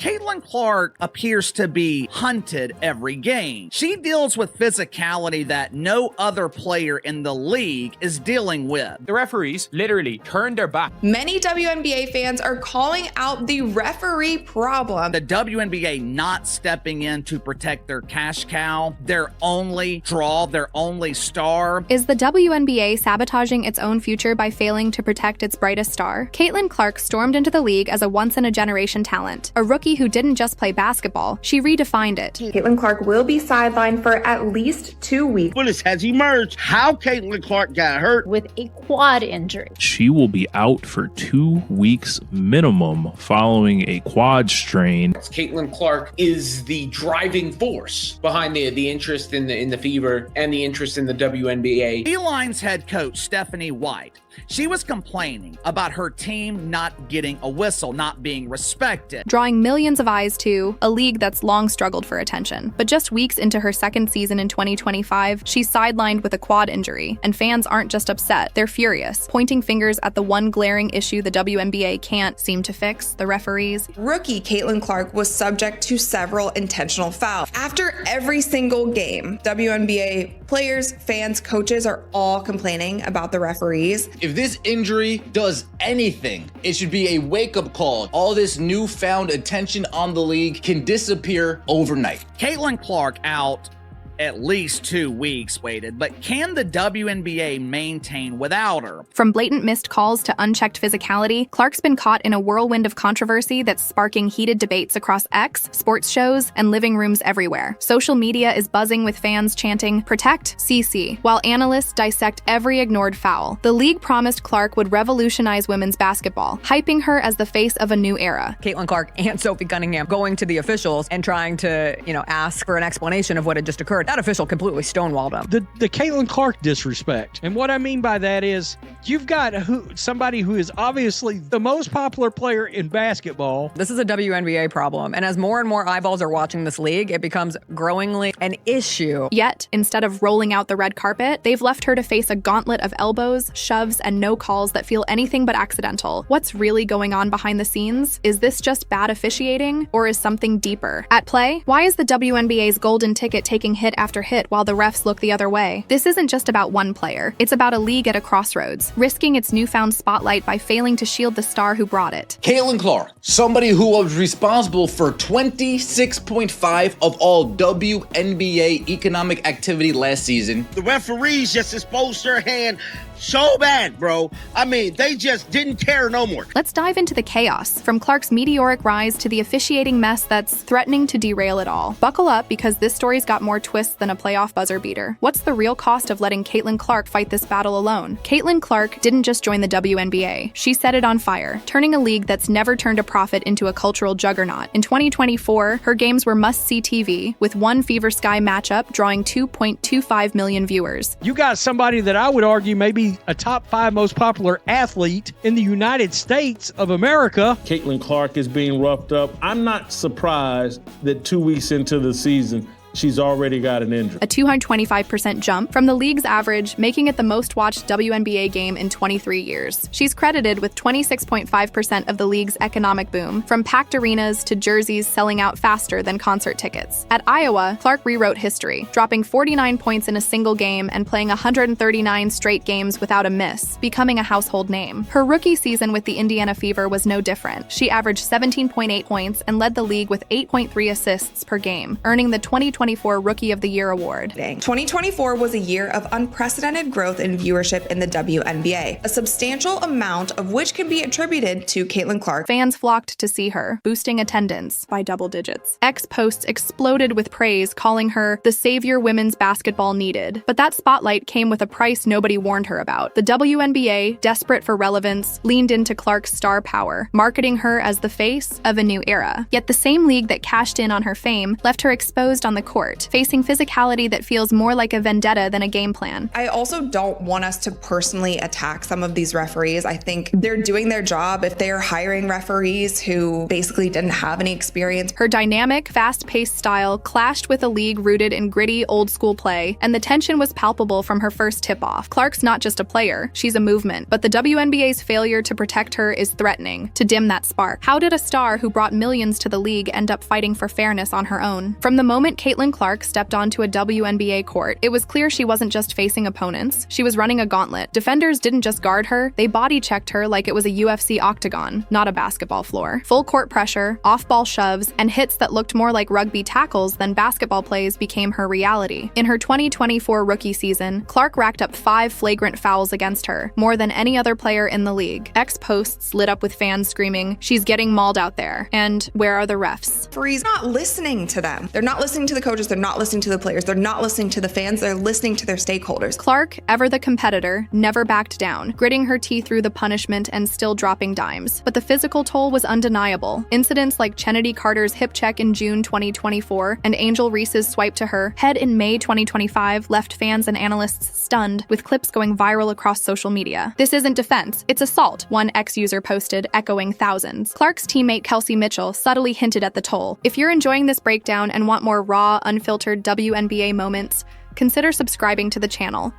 Caitlin Clark appears to be hunted every game. She deals with physicality that no other player in the league is dealing with. The referees literally turned their back. Many WNBA fans are calling out the referee problem. The WNBA not stepping in to protect their cash cow, their only draw, their only star. Is the WNBA sabotaging its own future by failing to protect its brightest star? Caitlin Clark stormed into the league as a once-in-a-generation talent, a rookie who didn't just play basketball, she redefined it. Caitlin Clark will be sidelined for at least 2 weeks. Footage has emerged how Caitlin Clark got hurt with a quad injury. She will be out for 2 weeks minimum following a quad strain. Caitlin Clark is the driving force behind the interest in the Fever and the interest in the WNBA. Elines head coach Stephanie White, she was complaining about her team not getting a whistle, not being respected. Drawing millions of eyes to a league that's long struggled for attention. But just weeks into her second season in 2025, she's sidelined with a quad injury, and fans aren't just upset, they're furious, pointing fingers at the one glaring issue the WNBA can't seem to fix, the referees. Rookie Caitlin Clark was subject to several intentional fouls. After every single game, WNBA players, fans, coaches are all complaining about the referees. If this injury does anything, it should be a wake-up call. All this newfound attention on the league can disappear overnight. Caitlin Clark out at least 2 weeks waited, but can the WNBA maintain without her? From blatant missed calls to unchecked physicality, Clark's been caught in a whirlwind of controversy that's sparking heated debates across X, sports shows, and living rooms everywhere. Social media is buzzing with fans chanting, "Protect CC," while analysts dissect every ignored foul. The league promised Clark would revolutionize women's basketball, hyping her as the face of a new era. Caitlin Clark and Sophie Cunningham going to the officials and trying to, ask for an explanation of what had just occurred. That official completely stonewalled him. The Caitlin Clark disrespect. And what I mean by that is you've got somebody who is obviously the most popular player in basketball. This is a WNBA problem. And as more and more eyeballs are watching this league, it becomes growingly an issue. Yet, instead of rolling out the red carpet, they've left her to face a gauntlet of elbows, shoves, and no calls that feel anything but accidental. What's really going on behind the scenes? Is this just bad officiating, or is something deeper at play? Why is the WNBA's golden ticket taking hit after hit while the refs look the other way? This isn't just about one player. It's about a league at a crossroads, risking its newfound spotlight by failing to shield the star who brought it. Caitlin Clark, somebody who was responsible for 26.5 of all WNBA economic activity last season. The referees just exposed her hand so bad, bro. I mean, they just didn't care no more. Let's dive into the chaos, from Clark's meteoric rise to the officiating mess that's threatening to derail it all. Buckle up, because this story's got more twists than a playoff buzzer beater. What's the real cost of letting Caitlin Clark fight this battle alone? Caitlin Clark didn't just join the WNBA. She set it on fire, turning a league that's never turned a profit into a cultural juggernaut. In 2024, her games were must-see TV, with one Fever Sky matchup drawing 2.25 million viewers. You got somebody that I would argue maybe a top 5 most popular athlete in the United States of America. Caitlin Clark is being roughed up. I'm not surprised that 2 weeks into the season, she's already got an injury. A 225% jump from the league's average, making it the most watched WNBA game in 23 years. She's credited with 26.5% of the league's economic boom, from packed arenas to jerseys selling out faster than concert tickets. At Iowa, Clark rewrote history, dropping 49 points in a single game and playing 139 straight games without a miss, becoming a household name. Her rookie season with the Indiana Fever was no different. She averaged 17.8 points and led the league with 8.3 assists per game, earning the 2024 Rookie of the Year award. 2024 was a year of unprecedented growth in viewership in the WNBA, a substantial amount of which can be attributed to Caitlin Clark. Fans flocked to see her, boosting attendance by double digits. X posts exploded with praise, calling her the savior women's basketball needed. But that spotlight came with a price nobody warned her about. The WNBA, desperate for relevance, leaned into Clark's star power, marketing her as the face of a new era. Yet the same league that cashed in on her fame left her exposed on the court, facing physicality that feels more like a vendetta than a game plan. I also don't want us to personally attack some of these referees. I think they're doing their job if they are hiring referees who basically didn't have any experience. Her dynamic, fast-paced style clashed with a league rooted in gritty, old-school play, and the tension was palpable from her first tip-off. Clark's not just a player, she's a movement, but the WNBA's failure to protect her is threatening to dim that spark. How did a star who brought millions to the league end up fighting for fairness on her own? From the moment Catlin Clark stepped onto a WNBA court, it was clear she wasn't just facing opponents, she was running a gauntlet. Defenders didn't just guard her, they body-checked her like it was a UFC octagon, not a basketball floor. Full court pressure, off-ball shoves, and hits that looked more like rugby tackles than basketball plays became her reality. In her 2024 rookie season, Clark racked up 5 flagrant fouls against her, more than any other player in the league. X-posts lit up with fans screaming, "She's getting mauled out there," and "Where are the refs?" Referees not listening to them. They're not listening to the coaches, they're not listening to the players, they're not listening to the fans, they're listening to their stakeholders. Clark, ever the competitor, never backed down, gritting her teeth through the punishment and still dropping dimes. But the physical toll was undeniable. Incidents like Kennedy Carter's hip check in June 2024 and Angel Reese's swipe to her head in May 2025 left fans and analysts stunned, with clips going viral across social media. "This isn't defense, it's assault," one ex-user posted, echoing thousands. Clark's teammate Kelsey Mitchell subtly hinted at the toll. If you're enjoying this breakdown and want more raw, unfiltered WNBA moments, consider subscribing to the channel.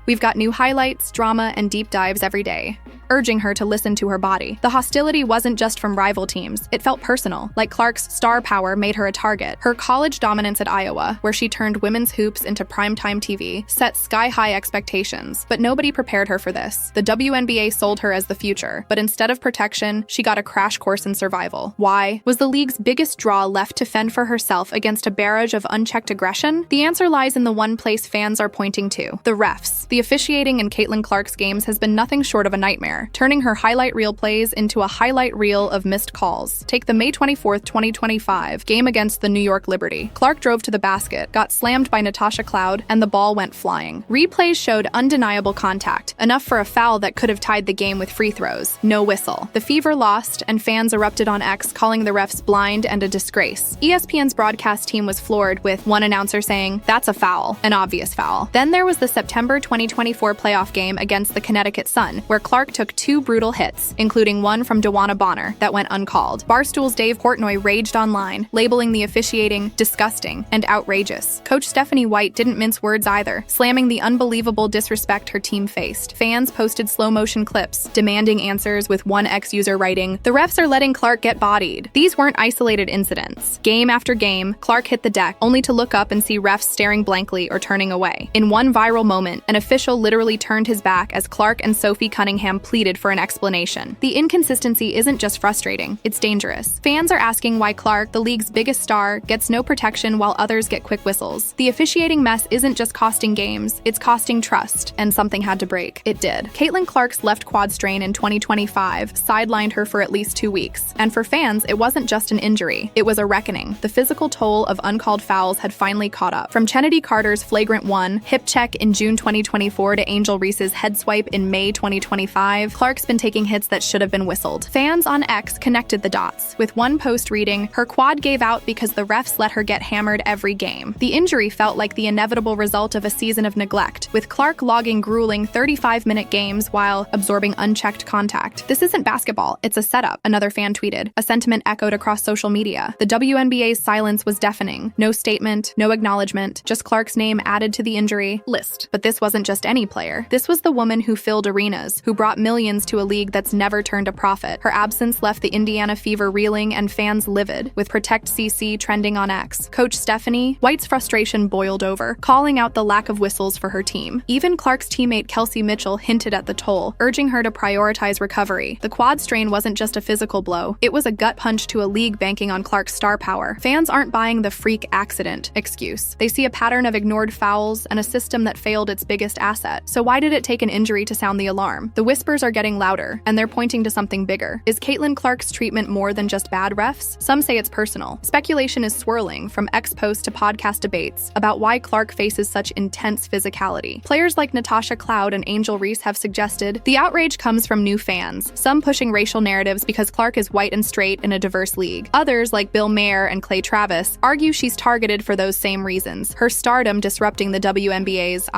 We've got new highlights, drama, and deep dives every day, urging her to listen to her body. The hostility wasn't just from rival teams, it felt personal, like Clark's star power made her a target. Her college dominance at Iowa, where she turned women's hoops into primetime TV, set sky-high expectations, but nobody prepared her for this. The WNBA sold her as the future, but instead of protection, she got a crash course in survival. Why? Was the league's biggest draw left to fend for herself against a barrage of unchecked aggression? The answer lies in the one place fans are pointing to: the refs. The officiating in Catlin Clark's games has been nothing short of a nightmare, turning her highlight reel plays into a highlight reel of missed calls. Take the May 24th, 2025 game against the New York Liberty. Clark drove to the basket, got slammed by Natasha Cloud, and the ball went flying. Replays showed undeniable contact, enough for a foul that could have tied the game with free throws. No whistle. The Fever lost, and fans erupted on X, calling the refs blind and a disgrace. ESPN's broadcast team was floored, with one announcer saying, "That's a foul, an obvious foul." Then there was the September 2024 playoff game against the Connecticut Sun, where Clark took 2 brutal hits, including one from DeWanna Bonner that went uncalled. Barstool's Dave Portnoy raged online, labeling the officiating disgusting and outrageous. Coach Stephanie White didn't mince words either, slamming the unbelievable disrespect her team faced. Fans posted slow-motion clips, demanding answers, with one ex-user writing, "The refs are letting Clark get bodied." These weren't isolated incidents. Game after game, Clark hit the deck, only to look up and see refs staring blankly or turning away. In one viral moment, an official literally turned his back as Clark and Sophie Cunningham pleaded for an explanation. The inconsistency isn't just frustrating, it's dangerous. Fans are asking why Clark, the league's biggest star, gets no protection while others get quick whistles. The officiating mess isn't just costing games, it's costing trust, and something had to break. It did. Catlin Clark's left quad strain in 2025 sidelined her for at least 2 weeks, and for fans, it wasn't just an injury, it was a reckoning. The physical toll of uncalled fouls had finally caught up. From Kennedy Carter's flagrant 1 hip check in June 2024 to Angel Reese's head swipe in May 2025, Clark's been taking hits that should have been whistled. Fans on X connected the dots, with one post reading, "Her quad gave out because the refs let her get hammered every game." The injury felt like the inevitable result of a season of neglect, with Clark logging grueling 35-minute games while absorbing unchecked contact. "This isn't basketball, it's a setup," another fan tweeted, a sentiment echoed across social media. The WNBA's silence was deafening. No statement, no acknowledgement, just Clark's name added to the injury list. But this wasn't just any player. This was the woman who filled arenas, who brought millions to a league that's never turned a profit. Her absence left the Indiana Fever reeling and fans livid, with Protect CC trending on X. Coach Stephanie White's frustration boiled over, calling out the lack of whistles for her team. Even Clark's teammate Kelsey Mitchell hinted at the toll, urging her to prioritize recovery. The quad strain wasn't just a physical blow, it was a gut punch to a league banking on Clark's star power. Fans aren't buying the freak accident excuse. They see a pattern of ignored fouls and a system that failed its biggest asset. So why did it take an injury to sound the alarm? The whispers are getting louder, and they're pointing to something bigger. Is Caitlin Clark's treatment more than just bad refs? Some say it's personal. Speculation is swirling from X-posts to podcast debates about why Clark faces such intense physicality. Players like Natasha Cloud and Angel Reese have suggested the outrage comes from new fans, some pushing racial narratives because Clark is white and straight in a diverse league. Others, like Bill Mayer and Clay Travis, argue she's targeted for those same reasons, her stardom disrupting the WNBA's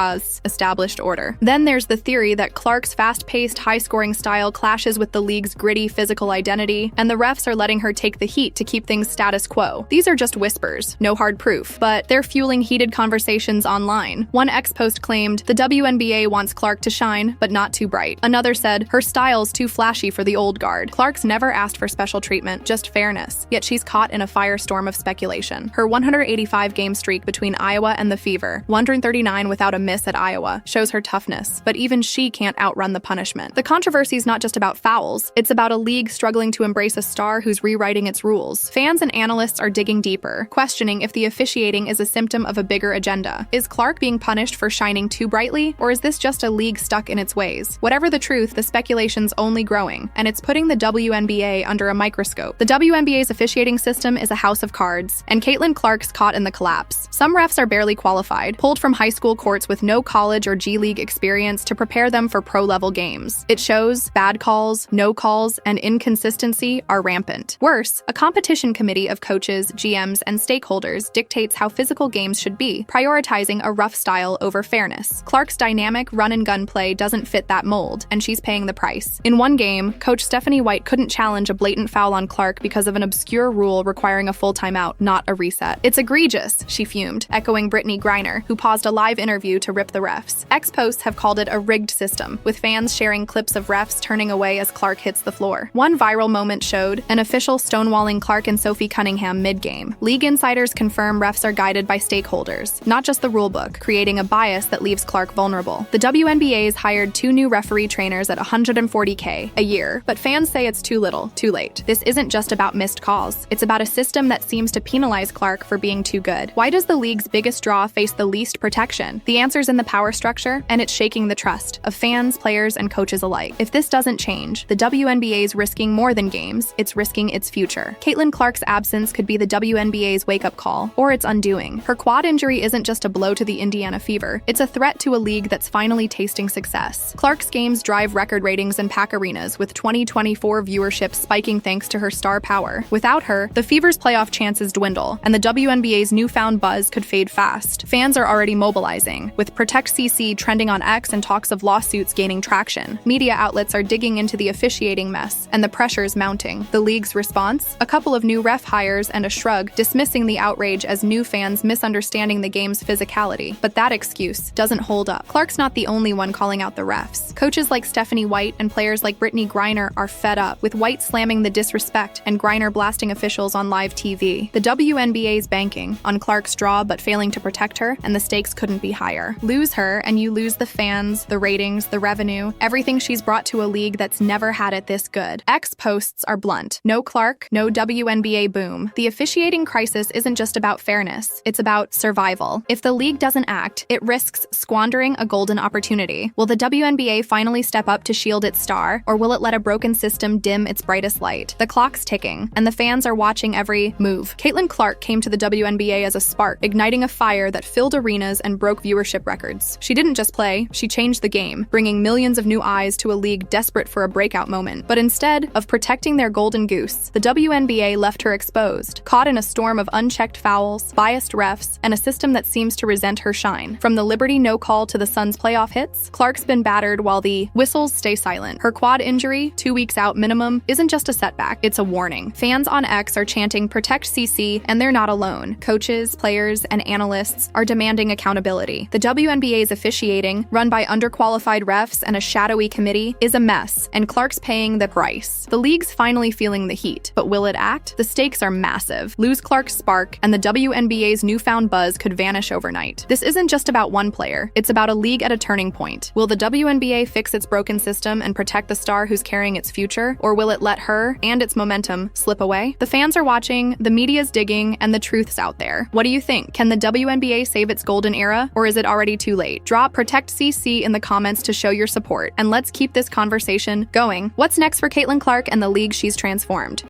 established order. Then there's the theory that Clark's fast-paced, high-scoring style clashes with the league's gritty physical identity, and the refs are letting her take the heat to keep things status quo. These are just whispers, no hard proof, but they're fueling heated conversations online. One X-post claimed, the WNBA wants Clark to shine, but not too bright. Another said, her style's too flashy for the old guard. Clark's never asked for special treatment, just fairness, yet she's caught in a firestorm of speculation. Her 185-game streak between Iowa and the Fever, 139 without a miss at Iowa, shows her toughness, but even she can't outrun the punishment. The controversy is not just about fouls, it's about a league struggling to embrace a star who's rewriting its rules. Fans and analysts are digging deeper, questioning if the officiating is a symptom of a bigger agenda. Is Clark being punished for shining too brightly, or is this just a league stuck in its ways? Whatever the truth, the speculation's only growing, and it's putting the WNBA under a microscope. The WNBA's officiating system is a house of cards, and Caitlin Clark's caught in the collapse. Some refs are barely qualified, pulled from high school courts with no college or G League experience to prepare them for pro-level games. It shows bad calls, no calls, and inconsistency are rampant. Worse, a competition committee of coaches, GMs, and stakeholders dictates how physical games should be, prioritizing a rough style over fairness. Clark's dynamic run-and-gun play doesn't fit that mold, and she's paying the price. In one game, Coach Stephanie White couldn't challenge a blatant foul on Clark because of an obscure rule requiring a full timeout, not a reset. It's egregious, she fumed, echoing Brittany Griner, who paused a live interview to rip the refs. X-posts have called it a rigged system, with fans sharing clips of refs turning away as Clark hits the floor. One viral moment showed an official stonewalling Clark and Sophie Cunningham mid-game. League insiders confirm refs are guided by stakeholders, not just the rulebook, creating a bias that leaves Clark vulnerable. The WNBA's hired 2 new referee trainers at $140K a year, but fans say it's too little, too late. This isn't just about missed calls. It's about a system that seems to penalize Clark for being too good. Why does the league's biggest draw face the least protection? The answer's in the power structure, and it's shaking the trust of fans, players, and coaches alike. If this doesn't change, the WNBA's risking more than games, it's risking its future. Caitlin Clark's absence could be the WNBA's wake-up call, or its undoing. Her quad injury isn't just a blow to the Indiana Fever, it's a threat to a league that's finally tasting success. Clark's games drive record ratings in pack arenas, with 2024 viewership spiking thanks to her star power. Without her, the Fever's playoff chances dwindle, and the WNBA's newfound buzz could fade fast. Fans are already mobilizing, with Protect CC trending on X and talks of lawsuits gaining traction. Media outlets are digging into the officiating mess, and the pressure's mounting. The league's response? A couple of new ref hires and a shrug, dismissing the outrage as new fans misunderstanding the game's physicality. But that excuse doesn't hold up. Clark's not the only one calling out the refs. Coaches like Stephanie White and players like Brittany Griner are fed up, with White slamming the disrespect and Griner blasting officials on live TV. The WNBA's banking on Clark's draw but failing to protect her, and the stakes couldn't be higher. Lose her, and you lose the fans, the ratings, the revenue, everything she's brought to a league that's never had it this good. X-posts are blunt. No Clark, no WNBA boom. The officiating crisis isn't just about fairness, it's about survival. If the league doesn't act, it risks squandering a golden opportunity. Will the WNBA finally step up to shield its star, or will it let a broken system dim its brightest light? The clock's ticking, and the fans are watching every move. Caitlin Clark came to the WNBA as a spark, igniting a fire that filled arenas and broke viewership records. She didn't just play, she changed the game, bringing millions of new eyes to a league desperate for a breakout moment. But instead of protecting their golden goose, the WNBA left her exposed, caught in a storm of unchecked fouls, biased refs, and a system that seems to resent her shine. From the Liberty no call to the Suns playoff hits, Clark's been battered while the whistles stay silent. Her quad injury, 2 weeks out minimum, isn't just a setback, it's a warning. Fans on X are chanting Protect CC, and they're not alone. Coaches, players, and analysts are demanding accountability. The WNBA's officiating, run by underqualified refs and a shadowy committee, is a mess, and Clark's paying the price. The league's finally feeling the heat, but will it act? The stakes are massive. Lose Clark's spark, and the WNBA's newfound buzz could vanish overnight. This isn't just about one player, it's about a league at a turning point. Will the WNBA fix its broken system and protect the star who's carrying its future, or will it let her and its momentum slip away? The fans are watching, the media's digging, and the truth's out there. What do you think? Can the WNBA save its golden era, or is it already too late? Drop Protect CC in the comments to show your support, and let's keep this conversation going. What's next for Caitlin Clark and the league she's transformed?